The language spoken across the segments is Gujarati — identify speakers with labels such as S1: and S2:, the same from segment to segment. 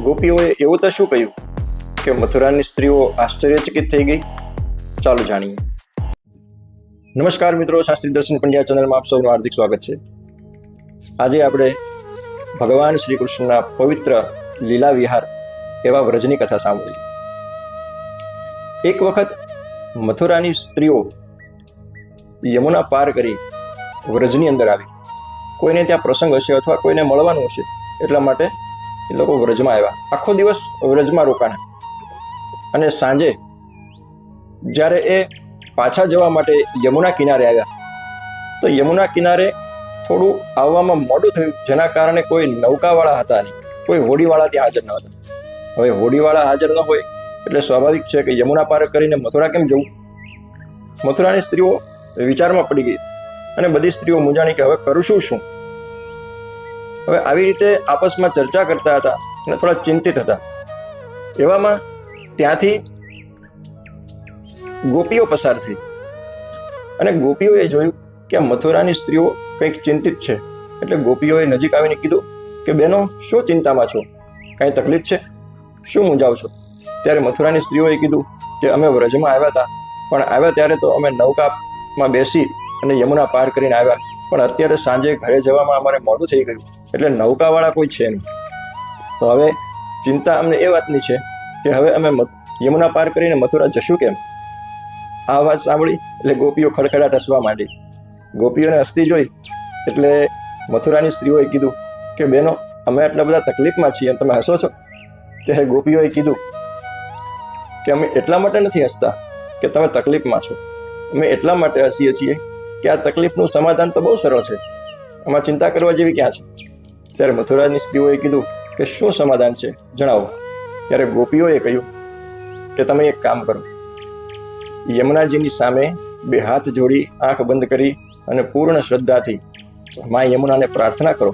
S1: ગોપીઓએ એવું તો શું કહ્યું કે મથુરાની સ્ત્રીઓ આશ્ચર્યચકિત થઈ ગઈ? ચાલો જાણીએ. નમસ્કાર મિત્રો, શાસ્ત્રી દર્શન પંડ્યા ચેનલમાં આપ સૌનું હાર્દિક સ્વાગત છે. આજે આપણે ભગવાન શ્રી કૃષ્ણના પવિત્ર લીલા વિહાર એવા વ્રજની કથા સાંભળી. એક વખત મથુરાની સ્ત્રીઓ યમુના પાર કરી વ્રજની અંદર આવી. કોઈને ત્યાં પ્રસંગ હશે અથવા કોઈને મળવાનું હશે એટલા માટે એ લોકો વ્રજમાં આવ્યા. આખો દિવસ વ્રજમાં રોકાણા અને સાંજે જ્યારે એ પાછા જવા માટે યમુના કિનારે આવ્યા તો યમુના કિનારે થોડું આવવામાં મોડું થયું, જેના કારણે કોઈ નૌકાવાળા હતા નહીં, કોઈ હોડીવાળા ત્યાં હાજર ન હતા. હવે હોડીવાળા હાજર ન હોય એટલે સ્વાભાવિક છે કે યમુના પાર કરીને મથુરા કેમ જવું? મથુરાની સ્ત્રીઓ વિચારમાં પડી ગઈ અને બધી સ્ત્રીઓ મૂંઝાણી કે હવે કરું શું? હવે આવી રીતે આપસમાં ચર્ચા કરતા હતા અને થોડા ચિંતિત હતા. એવામાં ત્યાંથી ગોપીઓ પસાર થઈ અને ગોપીઓએ જોયું કે મથુરાની સ્ત્રીઓ કંઈક ચિંતિત છે. એટલે ગોપીઓએ નજીક આવીને કીધું કે બહેનો, શું ચિંતામાં છો? કાંઈ તકલીફ છે? શું મૂંઝાવ છો? ત્યારે મથુરાની સ્ત્રીઓએ કીધું કે અમે વ્રજમાં આવ્યા હતા, પણ આવ્યા ત્યારે તો અમે નૌકામાં બેસી અને યમુના પાર કરીને આવ્યા, પણ અત્યારે સાંજે ઘરે જવામાં અમારે મોડું થઈ ગયું એટલે નૌકાવાળા કોઈ છે નહીં. તો હવે ચિંતા અમને એ વાતની છે કે હવે અમે યમુના પાર કરીને મથુરા જશું કેમ? આ વાત સાંભળી એટલે ગોપીઓ ખડખડાટ હસવા માંડી. ગોપીઓને હસતી જોઈ એટલે મથુરાની સ્ત્રીઓએ કીધું કે બહેનો, અમે આટલા બધા તકલીફમાં છીએ અને તમે હસો છો? ત્યારે ગોપીઓએ કીધું કે અમે એટલા માટે નથી હસતા કે તમે તકલીફમાં છો, અમે એટલા માટે હસીએ છીએ કે આ તકલીફનું સમાધાન તો બહુ સરળ છે, આમાં ચિંતા કરવા જેવી ક્યાં છે? ત્યારે મથુરાની સ્ત્રીઓએ કીધું કે શું સમાધાન છે, જણાવો. ત્યારે ગોપીઓએ કહ્યું કે તમે એક કામ કરો, યમુનાજીની સામે બે હાથ જોડી આંખ બંધ કરી અને પૂર્ણ શ્રદ્ધાથી મા યમુનાને પ્રાર્થના કરો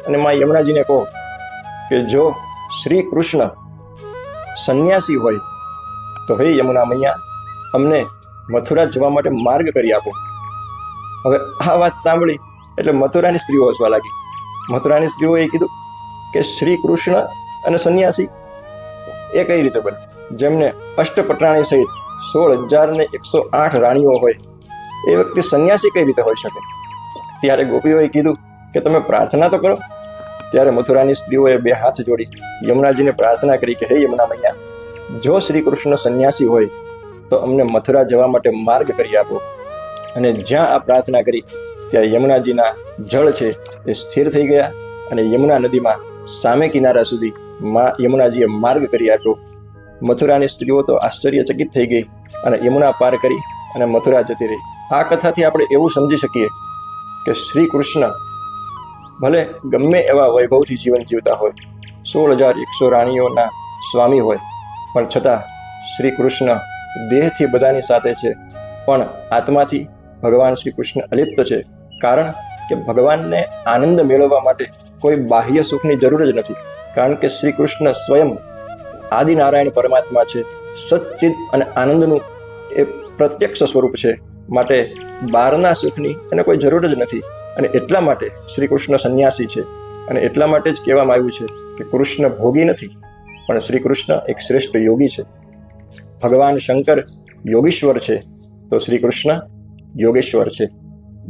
S1: અને મા યમુનાજીને કહો કે જો શ્રી કૃષ્ણ સંન્યાસી હોય તો હે યમુના મૈયા, અમને મથુરા જવા માટે માર્ગ કરી આપો. હવે આ વાત સાંભળી એટલે મથુરાની સ્ત્રીઓ હસવા લાગી. મથુરાની સ્ત્રીઓએ કીધું કે શ્રી કૃષ્ણ અને સંન્યાસી એ કઈ રીતે બને? જેમને અષ્ટપટરાણી સહિત 16,108 રાણીઓ હોય એ વ્યક્તિ સંન્યાસી કઈ રીતે હોઈ શકે? ત્યારે ગોપીઓએ કીધું કે તમે પ્રાર્થના તો કરો. ત્યારે મથુરાની સ્ત્રીઓએ બે હાથ જોડી યમુનાજીને પ્રાર્થના કરી કે હે યમુના મૈયા, જો શ્રી કૃષ્ણ સંન્યાસી હોય તો અમને મથુરા જવા માટે માર્ગ કરી આપો. અને જ્યાં આ પ્રાર્થના કરી ત્યાં યમુનાજીના જળ છે એ સ્થિર થઈ ગયા અને યમુના નદીમાં સામે કિનારા સુધી યમુનાજીએ માર્ગ કરી આપ્યો. મથુરાની સ્ત્રીઓ તો આશ્ચર્યચકિત થઈ ગઈ અને યમુના પાર કરી અને મથુરા જતી રહી. આ કથાથી આપણે એવું સમજી શકીએ કે શ્રી કૃષ્ણ ભલે ગમે એવા વૈભવથી જીવન જીવતા હોય, 16,100 રાણીઓના સ્વામી હોય, પણ છતાં શ્રી કૃષ્ણ દેહથી બધાની સાથે છે, પણ આત્માથી ભગવાન શ્રી કૃષ્ણ અલિપ્ત છે. કારણ કે ભગવાનને આનંદ મેળવવા માટે કોઈ બાહ્ય સુખની જરૂર જ નથી, કારણ કે શ્રી કૃષ્ણ સ્વયં આદિનારાયણ પરમાત્મા છે, સચ્ચિદ અને આનંદનું એ પ્રત્યક્ષ સ્વરૂપ છે. માટે બહારના સુખની એને કોઈ જરૂર જ નથી. અને એટલા માટે શ્રી કૃષ્ણ સંન્યાસી છે અને એટલા માટે જ કહેવામાં આવ્યું છે કે કૃષ્ણ ભોગી નથી, પણ શ્રી કૃષ્ણ એક શ્રેષ્ઠ યોગી છે. ભગવાન શંકર યોગીશ્વર છે તો શ્રી કૃષ્ણ યોગેશ્વર છે.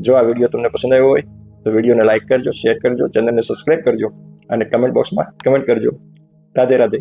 S1: જો આ વિડીયો તમને પસંદ આવ્યો હોય તો વિડીયોને લાઈક કરજો, શેર કરજો, ચેનલને સબસ્ક્રાઈબ કરજો અને કમેન્ટ બોક્સમાં કમેન્ટ કરજો. રાધે રાધે.